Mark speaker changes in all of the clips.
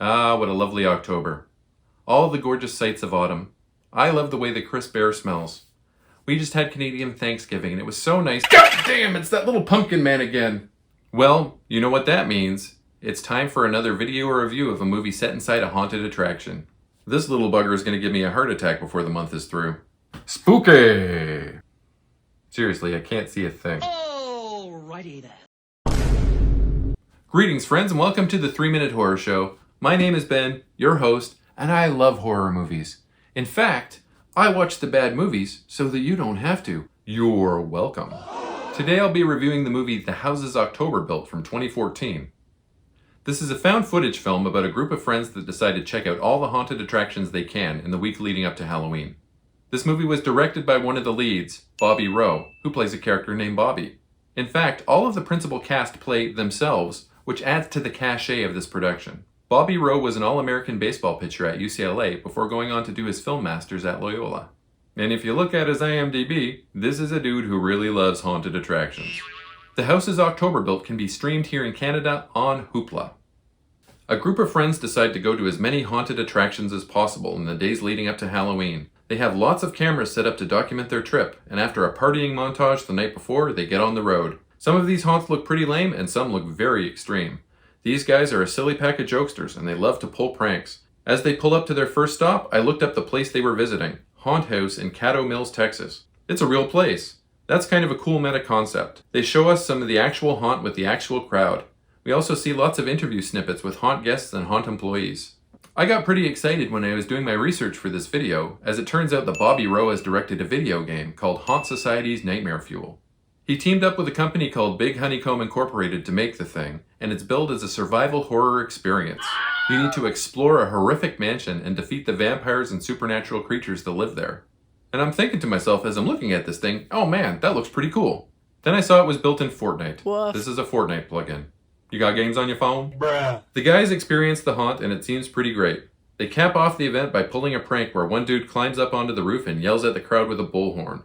Speaker 1: Ah, what a lovely October. All the gorgeous sights of autumn. I love the way the crisp air smells. We just had Canadian Thanksgiving and it was so nice. God damn, it's that little pumpkin man again. Well, you know what that means. It's time for another video or review of a movie set inside a haunted attraction. This little bugger is going to give me a heart attack before the month is through. Spooky! Seriously, I can't see a thing.
Speaker 2: Alrighty then.
Speaker 1: Greetings, friends, and welcome to the 3-Minute Horror Show. My name is Ben, your host, and I love horror movies. In fact, I watch the bad movies so that you don't have to. You're welcome. Today I'll be reviewing the movie The Houses October Built from 2014. This is a found footage film about a group of friends that decide to check out all the haunted attractions they can in the week leading up to Halloween. This movie was directed by one of the leads, Bobby Rowe, who plays a character named Bobby. In fact, all of the principal cast play themselves, which adds to the cachet of this production. Bobby Rowe was an All-American baseball pitcher at UCLA before going on to do his film masters at Loyola. And if you look at his IMDb, this is a dude who really loves haunted attractions. The Houses October Built can be streamed here in Canada on Hoopla. A group of friends decide to go to as many haunted attractions as possible in the days leading up to Halloween. They have lots of cameras set up to document their trip, and after a partying montage the night before, they get on the road. Some of these haunts look pretty lame, and some look very extreme. These guys are a silly pack of jokesters, and they love to pull pranks. As they pull up to their first stop, I looked up the place they were visiting, Haunt House in Caddo Mills, Texas. It's a real place. That's kind of a cool meta concept. They show us some of the actual haunt with the actual crowd. We also see lots of interview snippets with haunt guests and haunt employees. I got pretty excited when I was doing my research for this video, as it turns out that Bobby Rowe has directed a video game called Haunt Society's Nightmare Fuel. He teamed up with a company called Big Honeycomb Incorporated to make the thing, and it's billed as a survival horror experience. You need to explore a horrific mansion and defeat the vampires and supernatural creatures that live there. And I'm thinking to myself as I'm looking at this thing, oh man, that looks pretty cool. Then I saw it was built in Fortnite.
Speaker 2: Woof.
Speaker 1: This is a Fortnite plugin. You got games on your phone?
Speaker 2: Bruh.
Speaker 1: The guys experience the haunt and it seems pretty great. They cap off the event by pulling a prank where one dude climbs up onto the roof and yells at the crowd with a bullhorn.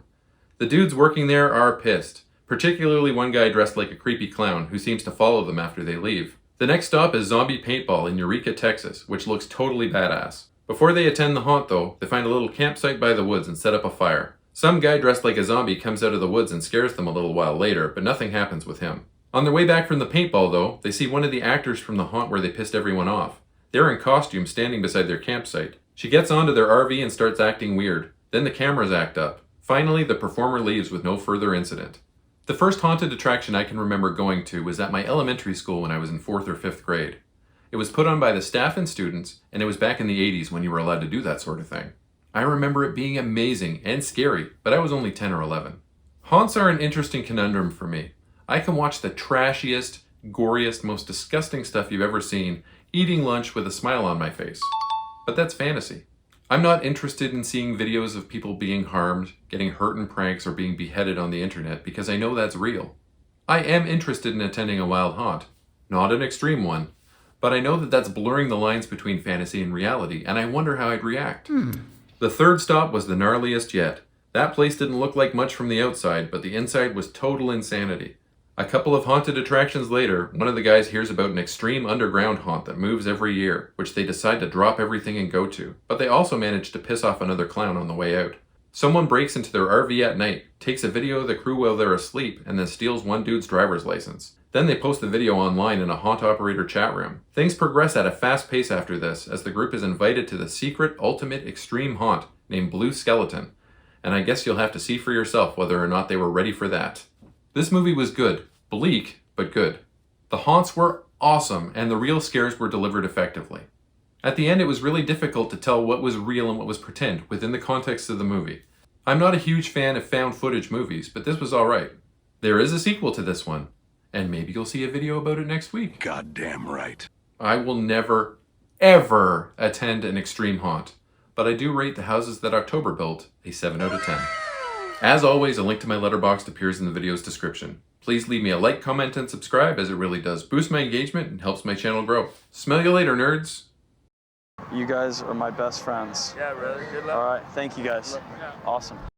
Speaker 1: The dudes working there are pissed, particularly one guy dressed like a creepy clown who seems to follow them after they leave. The next stop is Zombie Paintball in Eureka, Texas, which looks totally badass. Before they attend the haunt though, they find a little campsite by the woods and set up a fire. Some guy dressed like a zombie comes out of the woods and scares them a little while later, but nothing happens with him. On their way back from the paintball though, they see one of the actors from the haunt where they pissed everyone off. They're in costume standing beside their campsite. She gets onto their RV and starts acting weird. Then the cameras act up. Finally, the performer leaves with no further incident. The first haunted attraction I can remember going to was at my elementary school when I was in 4th or 5th grade. It was put on by the staff and students, and it was back in the 80s when you were allowed to do that sort of thing. I remember it being amazing and scary, but I was only 10 or 11. Haunts are an interesting conundrum for me. I can watch the trashiest, goriest, most disgusting stuff you've ever seen, eating lunch with a smile on my face. But that's fantasy. I'm not interested in seeing videos of people being harmed, getting hurt in pranks, or being beheaded on the internet because I know that's real. I am interested in attending a wild haunt. Not an extreme one, but I know that that's blurring the lines between fantasy and reality, and I wonder how I'd react. The third stop was the gnarliest yet. That place didn't look like much from the outside, but the inside was total insanity. A couple of haunted attractions later, one of the guys hears about an extreme underground haunt that moves every year, which they decide to drop everything and go to, but they also manage to piss off another clown on the way out. Someone breaks into their RV at night, takes a video of the crew while they're asleep, and then steals one dude's driver's license. Then they post the video online in a haunt operator chat room. Things progress at a fast pace after this, as the group is invited to the secret, ultimate, extreme haunt named Blue Skeleton, and I guess you'll have to see for yourself whether or not they were ready for that. This movie was good. Bleak, but good. The haunts were awesome, and the real scares were delivered effectively. At the end, it was really difficult to tell what was real and what was pretend within the context of the movie. I'm not a huge fan of found footage movies, but this was alright. There is a sequel to this one, and maybe you'll see a video about it next week.
Speaker 3: Goddamn right.
Speaker 1: I will never, ever attend an extreme haunt, but I do rate The Houses That October Built a 7 out of 10. As always, a link to my Letterboxd appears in the video's description. Please leave me a like, comment, and subscribe, as it really does boost my engagement and helps my channel grow. Smell you later, nerds!
Speaker 4: You guys are my best friends.
Speaker 5: Yeah, brother. Good luck.
Speaker 4: All right, thank you guys. Awesome.